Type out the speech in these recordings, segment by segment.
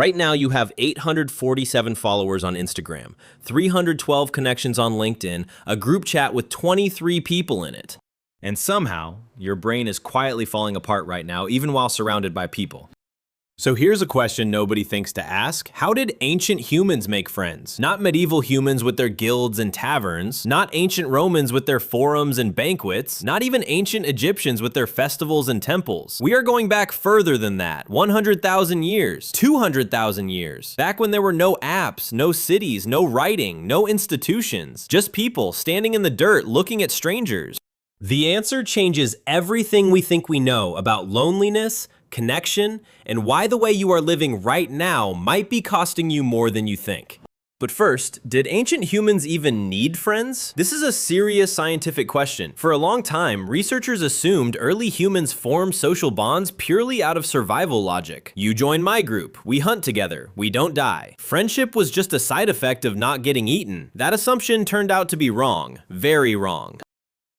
Right now, you have 847 followers on Instagram, 312 connections on LinkedIn, a group chat with 23 people in it. And somehow, your brain is quietly falling apart right now, even while surrounded by people. So here's a question nobody thinks to ask. How did ancient humans make friends? Not medieval humans with their guilds and taverns, not ancient Romans with their forums and banquets, not even ancient Egyptians with their festivals and temples. We are going back further than that, 100,000 years, 200,000 years, back when there were no apps, no cities, no writing, no institutions, just people standing in the dirt looking at strangers. The answer changes everything we think we know about loneliness, connection, and why the way you are living right now might be costing you more than you think. But first, did ancient humans even need friends? This is a serious scientific question. For a long time, researchers assumed early humans formed social bonds purely out of survival logic. You join my group, we hunt together, we don't die. Friendship was just a side effect of not getting eaten. That assumption turned out to be wrong, very wrong.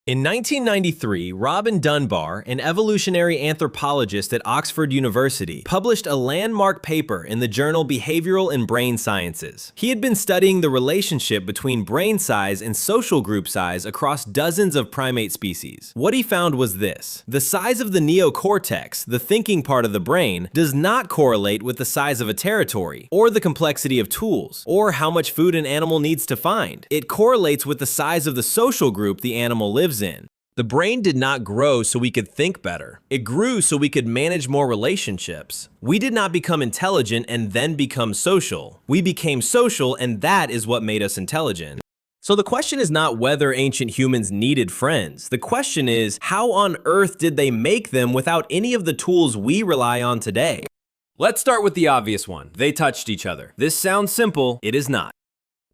In 1993, Robin Dunbar, an evolutionary anthropologist at Oxford University, published a landmark paper in the journal Behavioral and Brain Sciences. He had been studying the relationship between brain size and social group size across dozens of primate species. What he found was this: the size of the neocortex, the thinking part of the brain, does not correlate with the size of a territory, or the complexity of tools, or how much food an animal needs to find. It correlates with the size of the social group the animal lives in. The brain did not grow so we could think better. It grew so we could manage more relationships. We did not become intelligent and then become social. We became social, and that is what made us intelligent. So the question is not whether ancient humans needed friends. The question is, how on earth did they make them without any of the tools we rely on today? Let's start with the obvious one. They touched each other. This sounds simple. It is not.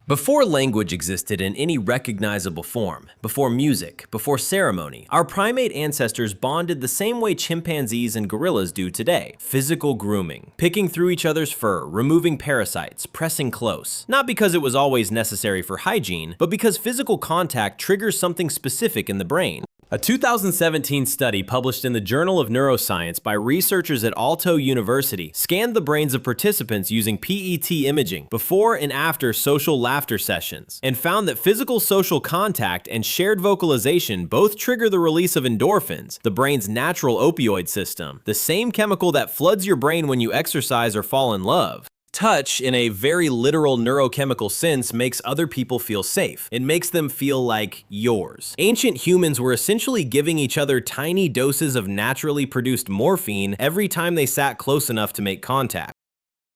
Before language existed in any recognizable form, before music, before ceremony, our primate ancestors bonded the same way chimpanzees and gorillas do today. Physical grooming, picking through each other's fur, removing parasites, pressing close. Not because it was always necessary for hygiene, but because physical contact triggers something specific in the brain. A 2017 study published in the Journal of Neuroscience by researchers at Aalto University scanned the brains of participants using PET imaging before and after social laughter sessions, and found that physical social contact and shared vocalization both trigger the release of endorphins, the brain's natural opioid system, the same chemical that floods your brain when you exercise or fall in love. Touch, in a very literal neurochemical sense, makes other people feel safe. It makes them feel like yours. Ancient humans were essentially giving each other tiny doses of naturally produced morphine every time they sat close enough to make contact.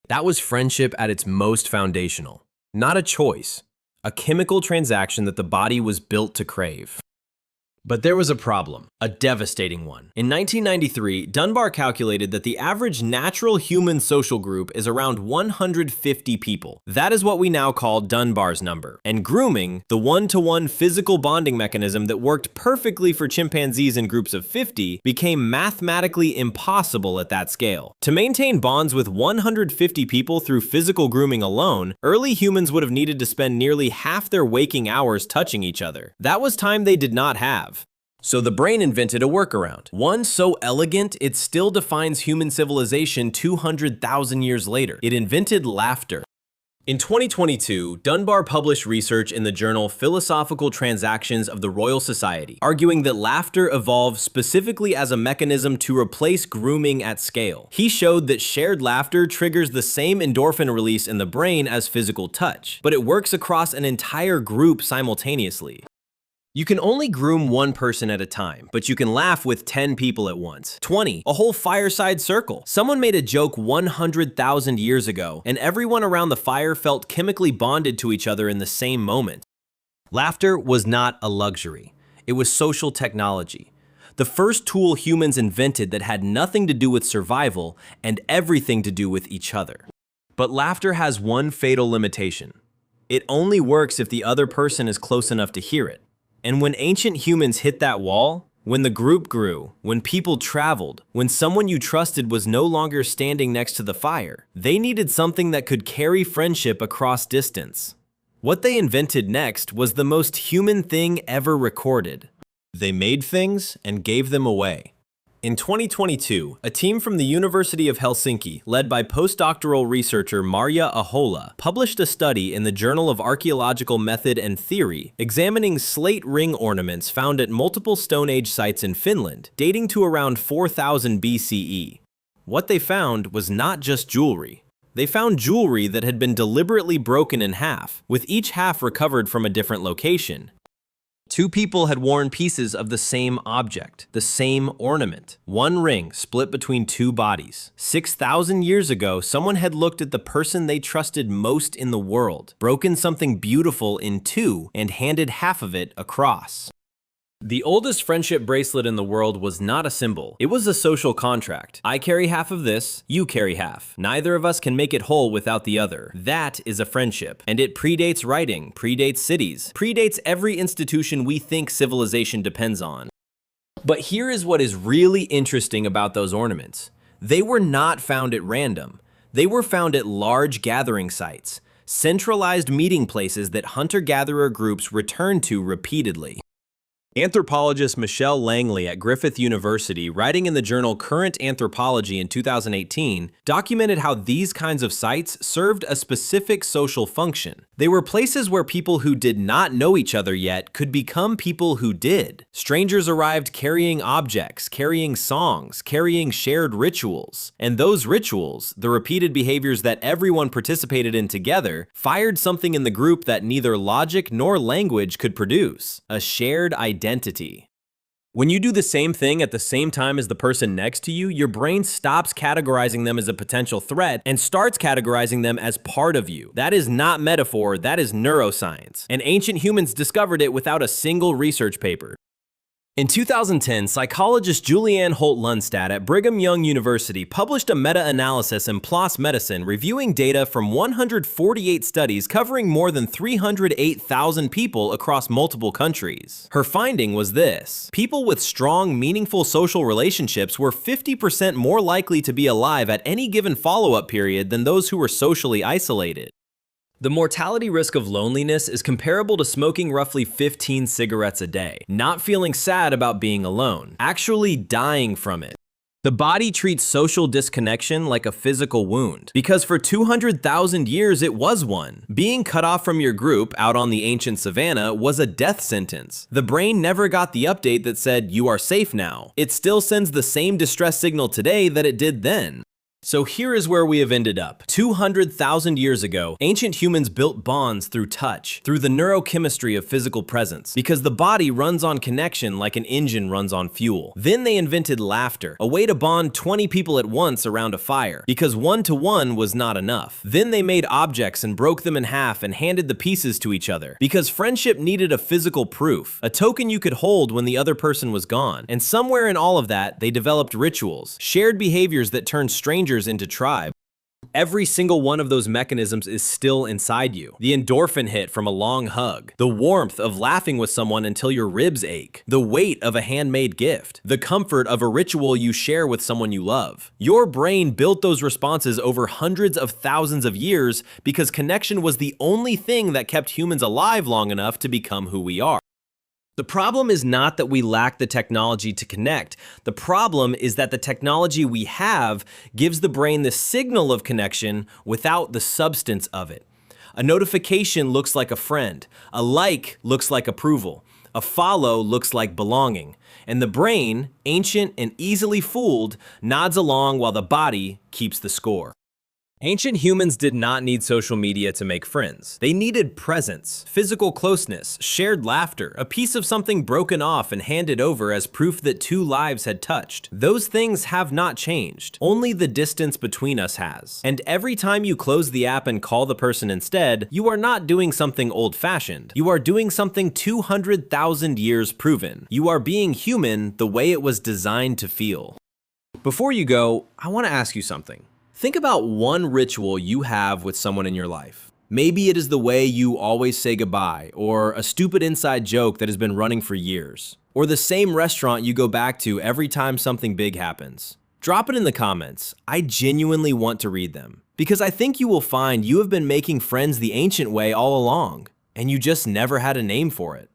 That was friendship at its most foundational. Not a choice, a chemical transaction that the body was built to crave. But there was a problem, a devastating one. In 1993, Dunbar calculated that the average natural human social group is around 150 people. That is what we now call Dunbar's number. And grooming, the one-to-one physical bonding mechanism that worked perfectly for chimpanzees in groups of 50, became mathematically impossible at that scale. To maintain bonds with 150 people through physical grooming alone, early humans would have needed to spend nearly half their waking hours touching each other. That was time they did not have. So the brain invented a workaround, one so elegant it still defines human civilization 200,000 years later. It invented laughter. In 2022, Dunbar published research in the journal Philosophical Transactions of the Royal Society, arguing that laughter evolved specifically as a mechanism to replace grooming at scale. He showed that shared laughter triggers the same endorphin release in the brain as physical touch, but it works across an entire group simultaneously. You can only groom one person at a time, but you can laugh with 10 people at once. 20, a whole fireside circle. Someone made a joke 100,000 years ago, and everyone around the fire felt chemically bonded to each other in the same moment. Laughter was not a luxury. It was social technology. The first tool humans invented that had nothing to do with survival and everything to do with each other. But laughter has one fatal limitation. It only works if the other person is close enough to hear it. And when ancient humans hit that wall, when the group grew, when people traveled, when someone you trusted was no longer standing next to the fire, they needed something that could carry friendship across distance. What they invented next was the most human thing ever recorded. They made things and gave them away. In 2022, a team from the University of Helsinki, led by postdoctoral researcher Marja Ahola, published a study in the Journal of Archaeological Method and Theory examining slate ring ornaments found at multiple Stone Age sites in Finland, dating to around 4000 BCE. What they found was not just jewelry. They found jewelry that had been deliberately broken in half, with each half recovered from a different location. Two people had worn pieces of the same object, the same ornament. One ring split between two bodies. 6,000 years ago, someone had looked at the person they trusted most in the world, broken something beautiful in two, and handed half of it across. The oldest friendship bracelet in the world was not a symbol. It was a social contract. I carry half of this, you carry half. Neither of us can make it whole without the other. That is a friendship. And it predates writing, predates cities, predates every institution we think civilization depends on. But here is what is really interesting about those ornaments. They were not found at random. They were found at large gathering sites, centralized meeting places that hunter-gatherer groups returned to repeatedly. Anthropologist Michelle Langley at Griffith University, writing in the journal Current Anthropology in 2018, documented how these kinds of sites served a specific social function. They were places where people who did not know each other yet could become people who did. Strangers arrived carrying objects, carrying songs, carrying shared rituals. And those rituals, the repeated behaviors that everyone participated in together, fired something in the group that neither logic nor language could produce: a shared identity. When you do the same thing at the same time as the person next to you, your brain stops categorizing them as a potential threat and starts categorizing them as part of you. That is not metaphor, that is neuroscience. And ancient humans discovered it without a single research paper. In 2010, psychologist Julianne Holt-Lunstad at Brigham Young University published a meta-analysis in PLOS Medicine reviewing data from 148 studies covering more than 308,000 people across multiple countries. Her finding was this: people with strong, meaningful social relationships were 50% more likely to be alive at any given follow-up period than those who were socially isolated. The mortality risk of loneliness is comparable to smoking roughly 15 cigarettes a day, not feeling sad about being alone, actually dying from it. The body treats social disconnection like a physical wound, because for 200,000 years it was one. Being cut off from your group out on the ancient savannah was a death sentence. The brain never got the update that said, "You are safe now." It still sends the same distress signal today that it did then. So here is where we have ended up. 200,000 years ago, ancient humans built bonds through touch, through the neurochemistry of physical presence, because the body runs on connection like an engine runs on fuel. Then they invented laughter, a way to bond 20 people at once around a fire, because one-to-one was not enough. Then they made objects and broke them in half and handed the pieces to each other, because friendship needed a physical proof, a token you could hold when the other person was gone. And somewhere in all of that, they developed rituals, shared behaviors that turned strangers into tribe. Every single one of those mechanisms is still inside you. The endorphin hit from a long hug, the warmth of laughing with someone until your ribs ache, the weight of a handmade gift, the comfort of a ritual you share with someone you love. Your brain built those responses over hundreds of thousands of years because connection was the only thing that kept humans alive long enough to become who we are. The problem is not that we lack the technology to connect. The problem is that the technology we have gives the brain the signal of connection without the substance of it. A notification looks like a friend. A like looks like approval. A follow looks like belonging. And the brain, ancient and easily fooled, nods along while the body keeps the score. Ancient humans did not need social media to make friends. They needed presence, physical closeness, shared laughter, a piece of something broken off and handed over as proof that two lives had touched. Those things have not changed. Only the distance between us has. And every time you close the app and call the person instead, you are not doing something old-fashioned. You are doing something 200,000 years proven. You are being human the way it was designed to feel. Before you go, I want to ask you something. Think about one ritual you have with someone in your life. Maybe it is the way you always say goodbye, or a stupid inside joke that has been running for years, or the same restaurant you go back to every time something big happens. Drop it in the comments. I genuinely want to read them, because I think you will find you have been making friends the ancient way all along, and you just never had a name for it.